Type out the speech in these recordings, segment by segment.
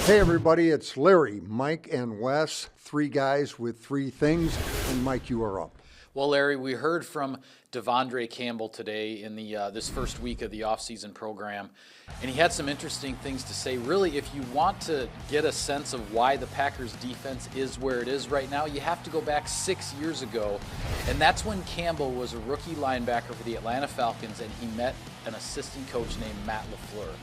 Hey everybody, it's Larry, Mike, and Wes, three guys with three things, and Mike, you are up. Well, Larry, we heard from Devondre Campbell today in the this first week of the offseason program, and he had some interesting things to say. Really, if you want to get a sense of why the Packers' defense is where it is right now, you have to go back 6 years ago, and that's when Campbell was a rookie linebacker for the Atlanta Falcons, and he met an assistant coach named Matt LaFleur.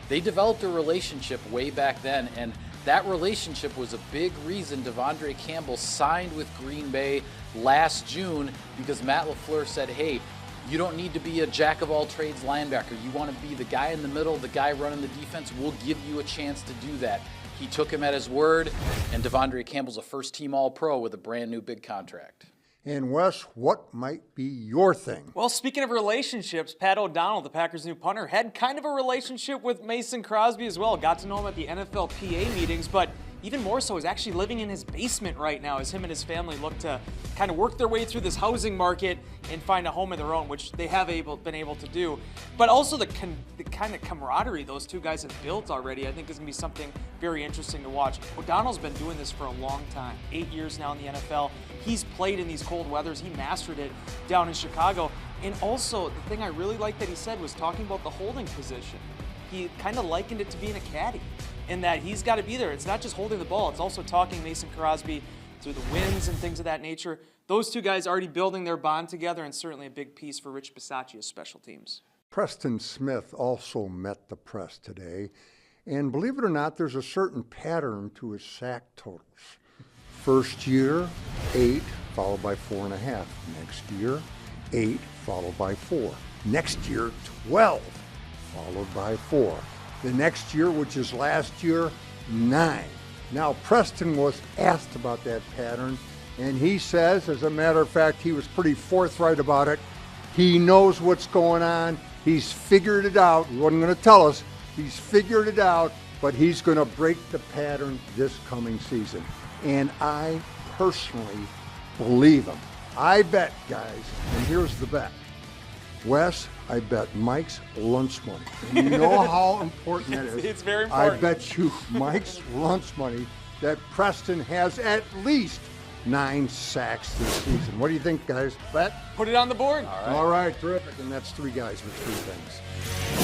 They developed a relationship way back then, and that relationship was a big reason Devondre Campbell signed with Green Bay last June, because Matt LaFleur said, hey, you don't need to be a jack-of-all-trades linebacker. You want to be the guy in the middle, the guy running the defense. We'll give you a chance to do that. He took him at his word, and Devondre Campbell's a first-team All-Pro with a brand-new big contract. And Wes, what might be your thing? Well, speaking of relationships, Pat O'Donnell, the Packers' new punter, had kind of a relationship with Mason Crosby as well. Got to know him at the NFL PA meetings, but even more so is actually living in his basement right now as him and his family look to kind of work their way through this housing market and find a home of their own, which they have been able to do. But also the kind of camaraderie those two guys have built already, I think is going to be something very interesting to watch. O'Donnell's been doing this for a long time, 8 years now in the NFL. He's played in these cold weathers. He mastered it down in Chicago. And also, the thing I really liked that he said was talking about the holding position. He kind of likened it to being a caddy, in that he's got to be there. It's not just holding the ball, it's also talking Mason Crosby through the winds and things of that nature. Those two guys already building their bond together, and certainly a big piece for Rich Bisaccia's special teams. Preston Smith also met the press today, and believe it or not, there's a certain pattern to his sack totals. First year, 8, followed by 4.5. Next year, 8, followed by 4. Next year, 12, followed by 4. The next year, which is last year, 9. Now, Preston was asked about that pattern, and he says, as a matter of fact, he was pretty forthright about it. He knows what's going on. He's figured it out. He wasn't going to tell us. He's figured it out, but he's going to break the pattern this coming season. And I personally believe him. I bet, guys, and here's the bet. Wes, I bet Mike's lunch money. And you know how important that is. It's very important. I bet you Mike's lunch money that Preston has at least 9 sacks this season. What do you think, guys? Bet? Put it on the board. All right, terrific. And that's three guys with three things.